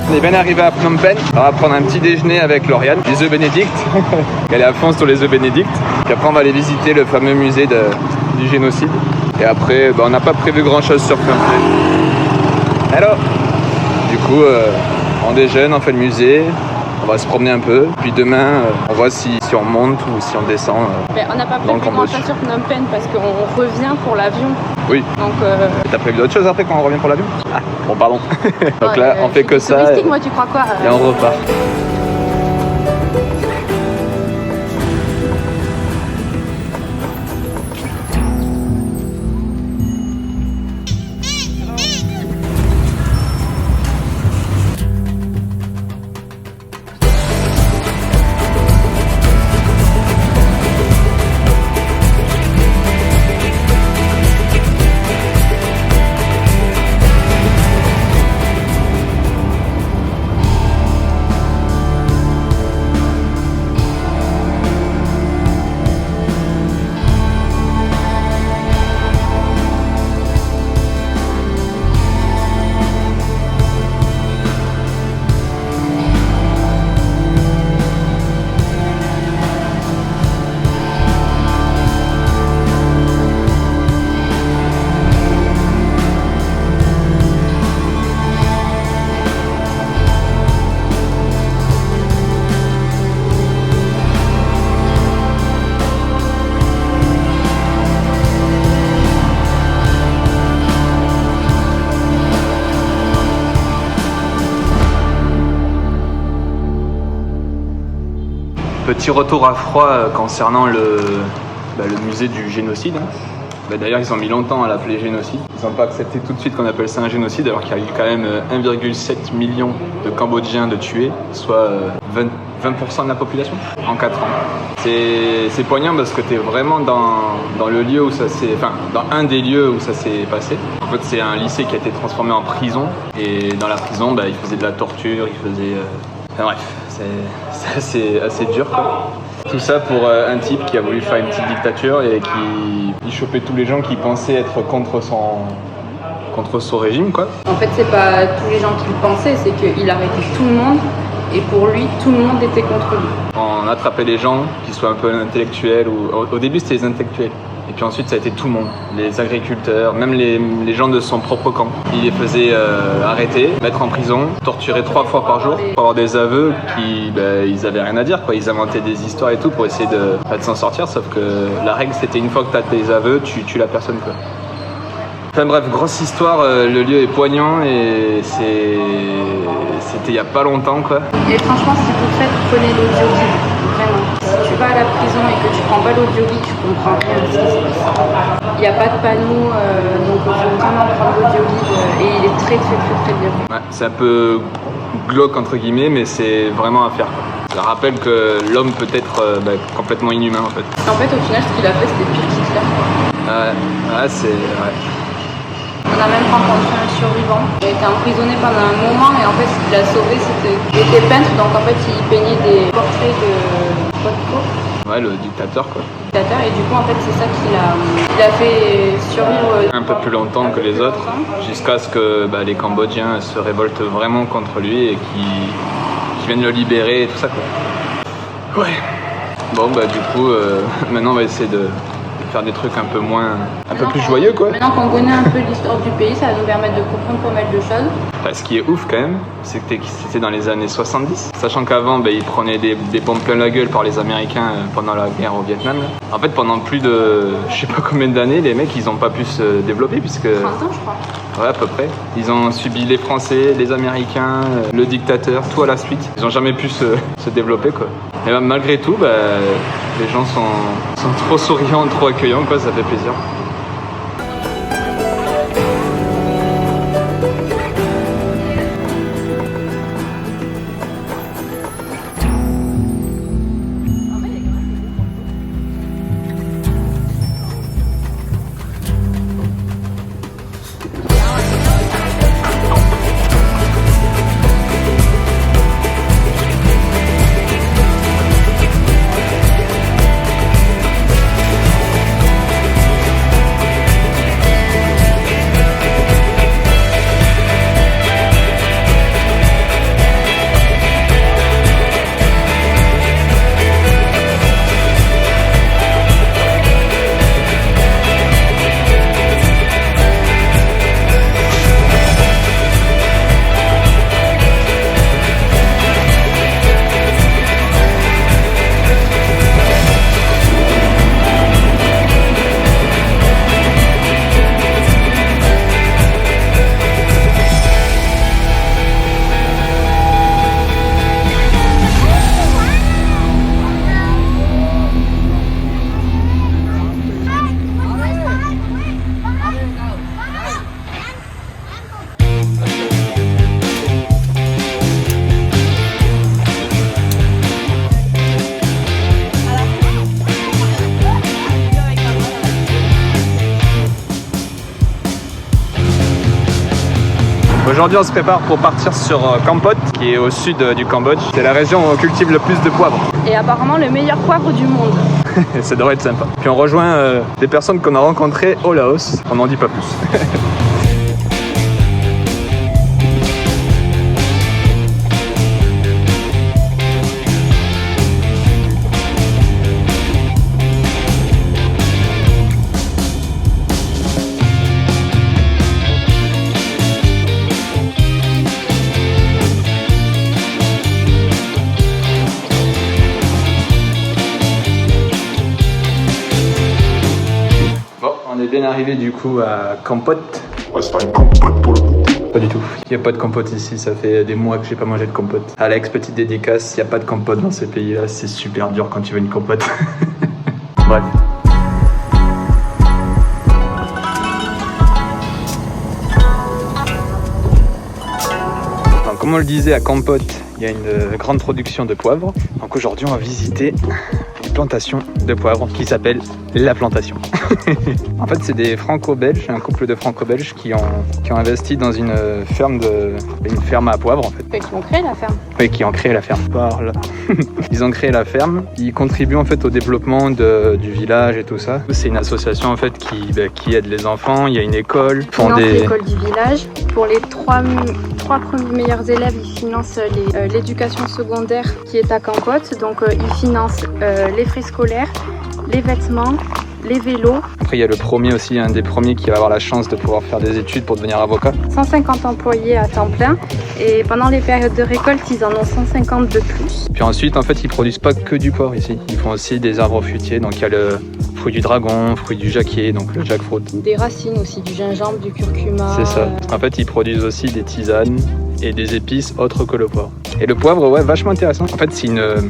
On est bien arrivé à Phnom Penh. On va prendre un petit déjeuner avec Lauriane, les œufs bénédicts. Elle est à fond sur les œufs bénédicts. Puis après on va aller visiter le fameux musée du génocide. Et après on n'a pas prévu grand chose sur Phnom Penh. Hello. Du coup on déjeune, on fait le musée. On va se promener un peu, puis demain, on voit si on monte ou si on descend on n'a pas prévu grand chose sur Phnom Penh parce qu'on revient pour l'avion. Oui. Donc, t'as prévu d'autres choses après quand on revient pour l'avion? Ah, bon pardon. Donc là, on fait que ça. Touristique, moi, tu crois quoi Et on repart. Petit retour à froid concernant le musée du génocide. D'ailleurs, ils ont mis longtemps à l'appeler génocide. Ils n'ont pas accepté tout de suite qu'on appelle ça un génocide, alors qu'il y a eu quand même 1,7 million de Cambodgiens de tués, soit 20% de la population en 4 ans. C'est poignant parce que tu es vraiment dans le lieu où ça s'est... Enfin, dans un des lieux où ça s'est passé. En fait, c'est un lycée qui a été transformé en prison. Et dans la prison, ils faisaient de la torture, ils faisaient... Enfin bref, c'est assez dur, quoi. Tout ça pour un type qui a voulu faire une petite dictature et qui chopait tous les gens qui pensaient être contre son régime, quoi. En fait, c'est pas tous les gens qui le pensaient, c'est qu'il arrêtait tout le monde et pour lui, tout le monde était contre lui. On attrapait les gens qui soient un peu intellectuels, au début c'était les intellectuels. Et puis ensuite ça a été tout le monde, les agriculteurs, même les gens de son propre camp. Il les faisait arrêter, mettre en prison, torturer 3 fois par jour pour avoir des aveux qui, ils avaient rien à dire, quoi. Ils inventaient des histoires et tout pour essayer de s'en sortir, sauf que la règle c'était une fois que tu as tes aveux, tu tues la personne, quoi. Enfin bref, grosse histoire, le lieu est poignant et c'était il y a pas longtemps, quoi. Et franchement, si vous faites, prenez l'audio guide, vraiment. Si tu vas à la prison et que tu prends pas l'audio guide, tu comprends rien de ce qui se passe. Il n'y a pas de panneau, donc il faut vraiment prendre l'audio guide et il est très bien. Ouais, c'est un peu glauque entre guillemets, mais c'est vraiment à faire, quoi. Ça rappelle que l'homme peut être complètement inhumain, en fait. En fait, au final, ce qu'il a fait, c'était pire qu'Hitler. Ouais, c'est... Ouais. On a même rencontré un survivant. Il a été emprisonné pendant un moment et en fait ce qu'il a sauvé c'était... Il était peintre donc en fait il peignait des portraits de Pol Pot. Ouais, le dictateur, quoi. Et du coup en fait c'est ça qu'il a fait survivre un peu plus longtemps que les autres, jusqu'à ce que les Cambodgiens se révoltent vraiment contre lui et qu'ils viennent le libérer et tout ça, quoi. Ouais. Bon du coup maintenant on va essayer de faire des trucs un peu plus joyeux, quoi. Maintenant qu'on connaît un peu l'histoire du pays, ça va nous permettre de comprendre pas mal de choses. Ce qui est ouf quand même, c'est que c'était dans les années 70, sachant qu'avant ils prenaient des bombes plein la gueule par les Américains pendant la guerre au Vietnam. En fait pendant plus de je sais pas combien d'années, les mecs ils ont pas pu se développer puisque... 30 ans je crois. Ouais, à peu près. Ils ont subi les Français, les Américains, le dictateur, tout à la suite. Ils ont jamais pu se développer, quoi. Et malgré tout, les gens sont trop souriants, trop accueillants, quoi, ça fait plaisir. Aujourd'hui on se prépare pour partir sur Kampot, qui est au sud du Cambodge. C'est la région où on cultive le plus de poivre. Et apparemment le meilleur poivre du monde. Ça devrait être sympa. Puis on rejoint des personnes qu'on a rencontrées au Laos. On n'en dit pas plus. On est bien arrivé du coup à Kampot. Ouais, c'est pas une compote pour le coup. Pas du tout. Il n'y a pas de compote ici, ça fait des mois que j'ai pas mangé de compote. Alex, petite dédicace, il n'y a pas de compote dans ces pays-là, c'est super dur quand tu veux une compote. Bref. Donc, comme on le disait, à Kampot, il y a une grande production de poivre. Donc aujourd'hui, on va visiter une plantation de poivre qui s'appelle La Plantation. En fait, c'est des franco-belges, un couple de franco-belges qui ont investi dans une ferme à poivre en fait. Et qui ont créé la ferme. Oui, qui ont créé la ferme. Par là. Ils ont créé la ferme. Ils contribuent en fait au développement du village et tout ça. C'est une association en fait qui aide les enfants. Il y a une école. Ils financent l'école du village. Pour les trois premiers meilleurs élèves, ils financent l'éducation secondaire qui est à Kampot. Donc ils financent les frais scolaires, les vêtements, les vélos. Après, il y a le premier aussi, un des premiers qui va avoir la chance de pouvoir faire des études pour devenir avocat. 150 employés à temps plein et pendant les périodes de récolte, ils en ont 150 de plus. Puis ensuite, en fait, ils produisent pas que du poivre ici. Ils font aussi des arbres fruitiers. Donc il y a le fruit du dragon, fruit du jacquier, donc le jackfruit. Des racines aussi, du gingembre, du curcuma. C'est ça. En fait, ils produisent aussi des tisanes et des épices autres que le poivre. Et le poivre, ouais, vachement intéressant. En fait, c'est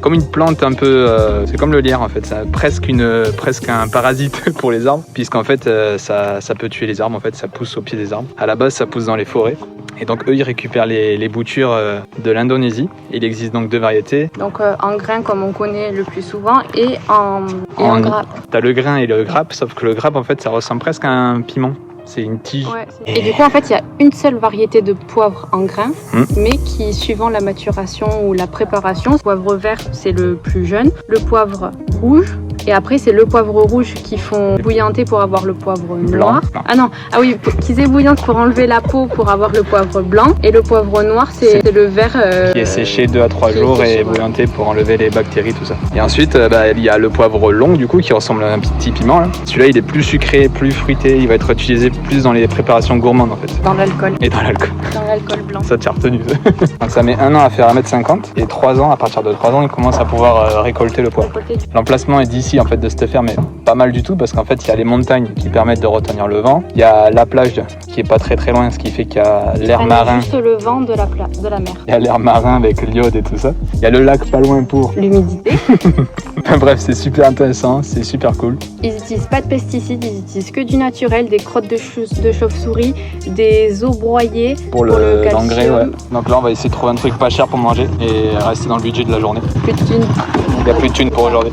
comme une plante un peu... c'est comme le lierre, en fait. C'est presque un parasite pour les arbres, puisqu'en fait, ça peut tuer les arbres. En fait, ça pousse au pied des arbres. À la base, ça pousse dans les forêts. Et donc, eux, ils récupèrent les boutures de l'Indonésie. Il existe donc deux variétés. Donc, en grain, comme on connaît le plus souvent, et en grappe. T'as le grain et le grappe, sauf que le grappe, en fait, ça ressemble presque à un piment. C'est une tige. Ouais, et du coup, en fait, il y a une seule variété de poivre en grain, mais qui, suivant la maturation ou la préparation, le poivre vert, c'est le plus jeune, le poivre rouge, et après, c'est le poivre rouge qu'ils font bouillanter pour avoir le poivre noir. Blanc. Ah oui, qu'ils ébouillantent pour enlever la peau pour avoir le poivre blanc, et le poivre noir, c'est le vert... qui est séché 2 à 3 jours et bouillanté pour enlever les bactéries, tout ça. Et ensuite, il y a le poivre long, du coup, qui ressemble à un petit piment. Là. Celui-là, il est plus sucré, plus fruité, il va être utilisé plus dans les préparations gourmandes en fait. Dans l'alcool. Et dans l'alcool. Dans l'alcool blanc. Ça t'a retenu. Donc ça met 1 an à faire 1,50 m et 3 ans, à partir de 3 ans, ils commencent à pouvoir récolter le poivre. L'emplacement est d'ici en fait de cette ferme, mais pas mal du tout parce qu'en fait il y a les montagnes qui permettent de retenir le vent. Il y a la plage qui est pas très très loin, ce qui fait qu'il y a l'air marin. Juste le vent de la mer. Il y a l'air marin avec l'iode et tout ça. Il y a le lac pas loin pour l'humidité. Bref, c'est super intéressant, c'est super cool. Ils n'utilisent pas de pesticides, ils utilisent que du naturel, des crottes de chauve-souris, des os broyés pour l'engrais. Ouais. Donc là, on va essayer de trouver un truc pas cher pour manger et rester dans le budget de la journée. Plus de thunes. Il n'y a plus de thunes pour aujourd'hui.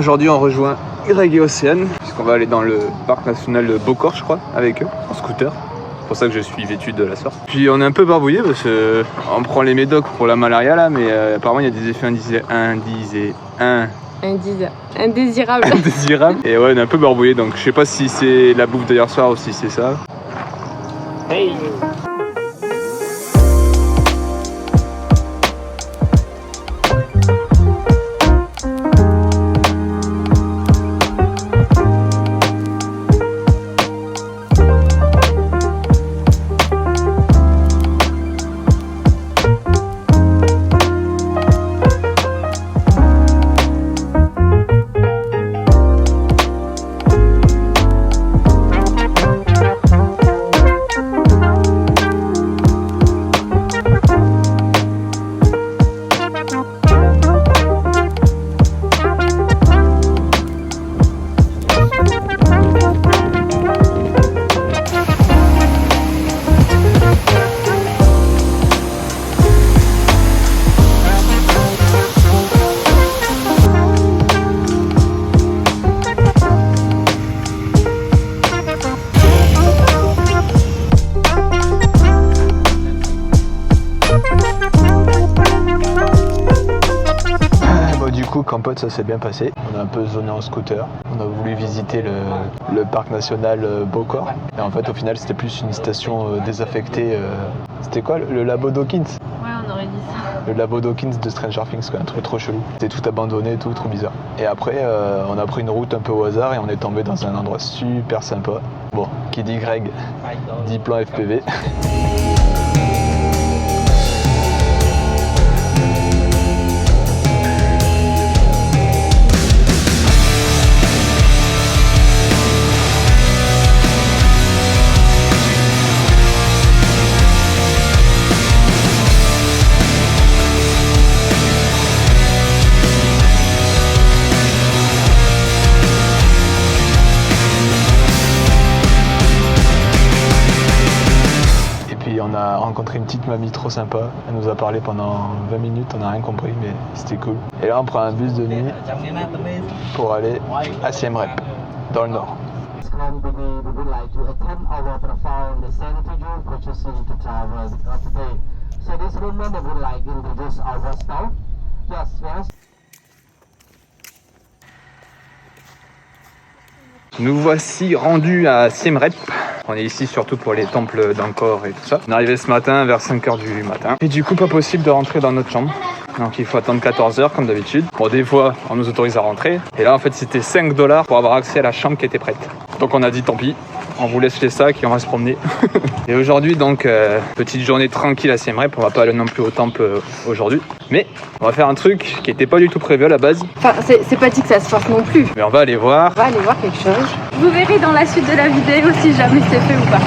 aujourd'hui on rejoint Greg et Océane, puisqu'on va aller dans le parc national de Beaucorps, je crois, avec eux, en scooter. C'est pour ça que je suis vêtu de la sorte. Puis on est un peu barbouillé parce qu'on prend les médocs pour la malaria là, mais apparemment il y a des effets indésirables. Et ouais, on est un peu barbouillé, donc je sais pas si c'est la bouffe d'hier soir ou si c'est ça. Hey. Campote, ça s'est bien passé. On a un peu zoné en scooter. On a voulu visiter le parc national Beaucorps. Et en fait, au final, c'était plus une station désaffectée. C'était quoi, le labo Dawkins? Ouais, on aurait dit ça. Le labo Dawkins de Stranger Things, quoi, un truc trop chelou. C'était tout abandonné, tout trop bizarre. Et après, on a pris une route un peu au hasard et on est tombé dans un endroit super sympa. Bon, qui dit Greg, dit plan FPV. On a rencontré une petite mamie trop sympa, elle nous a parlé pendant 20 minutes, on n'a rien compris mais c'était cool. Et là on prend un bus de nuit pour aller à Siem Reap, dans le nord. Nous voici rendus à Siem Reap. On est ici surtout pour les temples d'Angkor et tout ça. On est arrivé ce matin vers 5h du matin. Et du coup, pas possible de rentrer dans notre chambre. Donc il faut attendre 14h comme d'habitude. Bon, des fois, on nous autorise à rentrer. Et là, en fait, c'était $5 pour avoir accès à la chambre qui était prête. Donc on a dit tant pis, on vous laisse les sacs et on va se promener. Et aujourd'hui, donc, petite journée tranquille à Siem Reap. On va pas aller non plus au temple aujourd'hui. Mais on va faire un truc qui était pas du tout prévu à la base. Enfin, c'est pas dit que ça se fasse non plus. Mais on va aller voir. On va aller voir quelque chose. Vous verrez dans la suite de la vidéo si jamais c'est fait ou pas.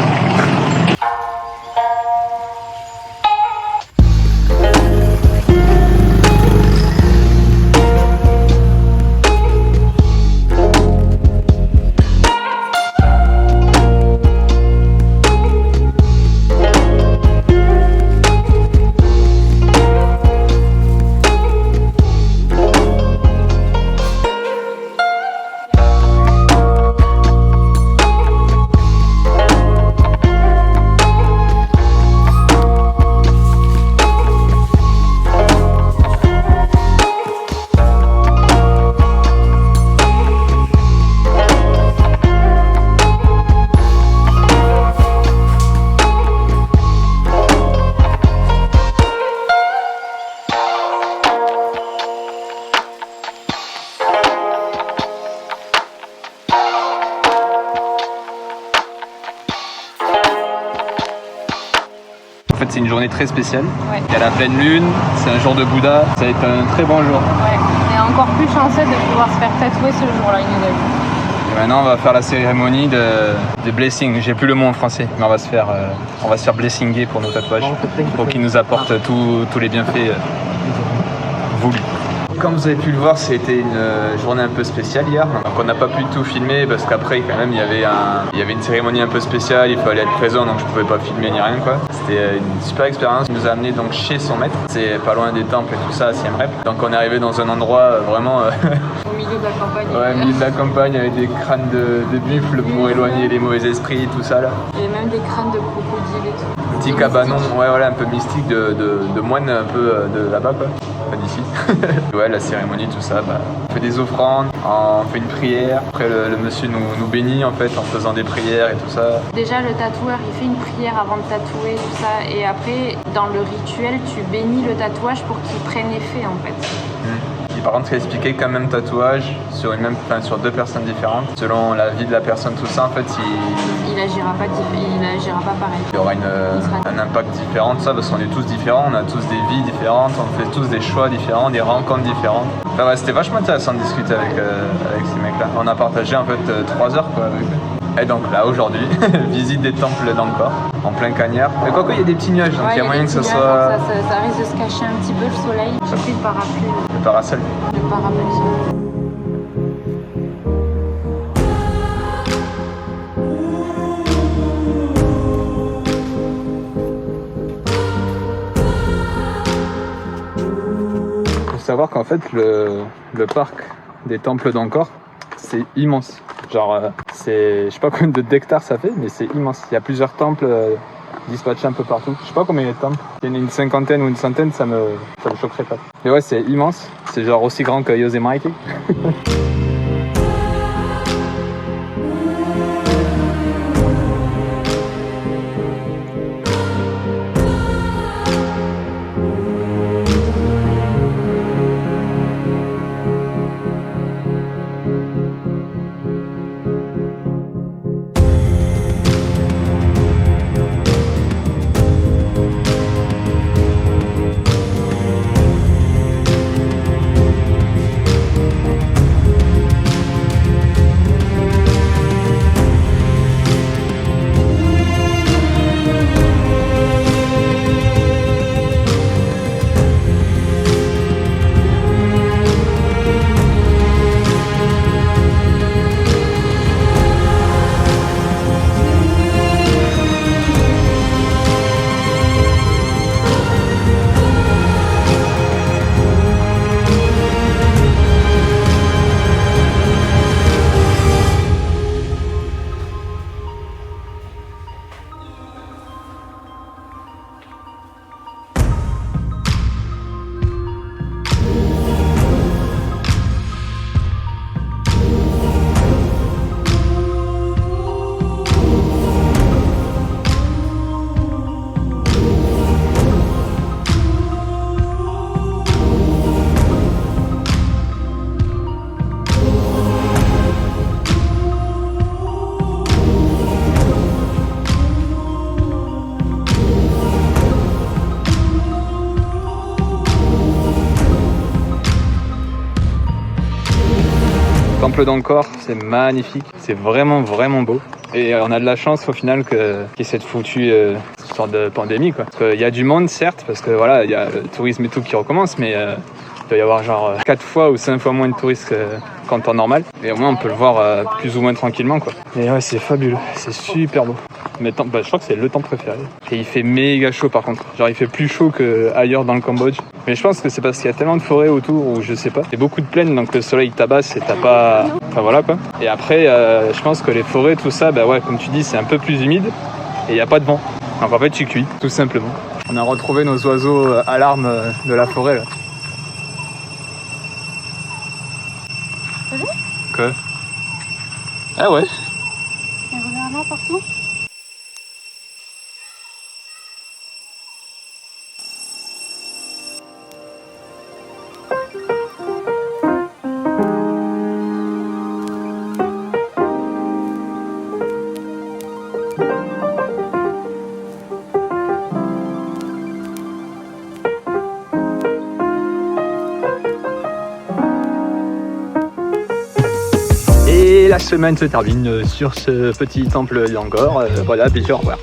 En fait, c'est une journée très spéciale. Ouais. Il y a la pleine lune, c'est un jour de Bouddha, ça va être un très bon jour. Ouais. On est encore plus chanceux de pouvoir se faire tatouer ce jour-là, il nous a dit. Et maintenant, on va faire la cérémonie de blessing. J'ai plus le mot en français, mais on va se faire blessinguer pour nos tatouages, pour qu'ils nous apportent tous les bienfaits voulus. Comme vous avez pu le voir, c'était une journée un peu spéciale hier. Donc on n'a pas pu tout filmer parce qu'après quand même il y avait une cérémonie un peu spéciale, il fallait être présent donc je pouvais pas filmer ni rien quoi. C'était une super expérience. Il nous a amené donc chez son maître. C'est pas loin des temples et tout ça à Siem Reap. Donc on est arrivé dans un endroit vraiment au milieu de la campagne. Ouais, milieu de la campagne avec des crânes de buffles pour éloigner les mauvais esprits, tout ça là. Et même des crânes de crocodile et tout. Petit cabanon, ouais, voilà, un peu mystique de moine un peu de là-bas quoi. Pas d'ici. Ouais, la cérémonie, tout ça, bah, on fait des offrandes, on fait une prière. Après, le monsieur nous bénit en fait en faisant des prières et tout ça. Déjà, le tatoueur, il fait une prière avant de tatouer, tout ça. Et après, dans le rituel, tu bénis le tatouage pour qu'il prenne effet en fait. Et par contre, il a expliqué qu'un même tatouage sur sur deux personnes différentes, selon la vie de la personne, tout ça, en fait, Il agira pas pareil. il y aura un impact différent de ça, parce qu'on est tous différents, on a tous des vies différentes, on fait tous des choix différents, des rencontres différentes. Enfin, ouais, c'était vachement intéressant de discuter avec ces mecs-là. On a partagé en fait 3 heures quoi, avec eux. Et donc là, aujourd'hui, visite des temples d'Angkor, en plein cagnard. Mais quoique, il y a des petits nuages, donc il y a moyen que ce soit... Ça risque de se cacher un petit peu le soleil. J'ai pris le parapluie. Le parasol. Le parapluie. Faut savoir qu'en fait, le parc des temples d'Angkor, c'est immense. Genre, je sais pas combien d'hectares ça fait, mais c'est immense. Il y a plusieurs temples dispatchés un peu partout. Je sais pas combien il y a de temples. Il y en a une cinquantaine ou une centaine, ça me choquerait pas. Mais ouais, c'est immense. C'est genre aussi grand que Yosemite. Temple d'Angkor, c'est magnifique, c'est vraiment beau. Et on a de la chance au final qu'il y ait cette foutue sorte de pandémie quoi. Parce qu'il y a du monde certes, parce que voilà, il y a le tourisme et tout qui recommence, mais il doit y avoir genre 4 fois ou 5 fois moins de touristes qu'en temps normal. Et au moins on peut le voir plus ou moins tranquillement quoi. Et ouais, c'est fabuleux, c'est super beau. Mais je crois que c'est le temps préféré. Et il fait méga chaud par contre. Genre il fait plus chaud qu'ailleurs dans le Cambodge. Mais je pense que c'est parce qu'il y a tellement de forêts autour ou je sais pas. Il y a beaucoup de plaines donc le soleil tabasse et t'as pas... Enfin voilà quoi. Et après je pense que les forêts tout ça, bah ouais comme tu dis c'est un peu plus humide et il n'y a pas de vent. Donc en fait tu cuis tout simplement. On a retrouvé nos oiseaux alarmes de la forêt là. Quoi ? Ah ouais. Et regarde là partout. Et la semaine se termine sur ce petit temple d'Angkor. Voilà, bisous, au revoir.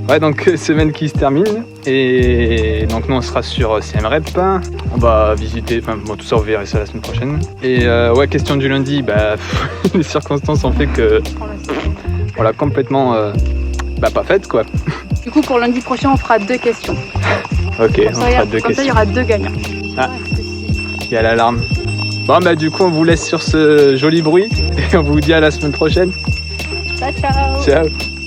Ouais, donc semaine qui se termine. Et donc nous on sera sur Siem Reap. On va visiter, tout ça vous verrez ça la semaine prochaine. Et ouais, question du lundi, les circonstances ont fait que on l'a complètement pas faite quoi. Du coup pour lundi prochain on fera 2 questions. Ok, on fera 2 questions. Comme ça il y aura 2 gagnants. Ah, il y a l'alarme. Bon bah du coup on vous laisse sur ce joli bruit et on vous dit à la semaine prochaine. Ciao, ciao. Ciao.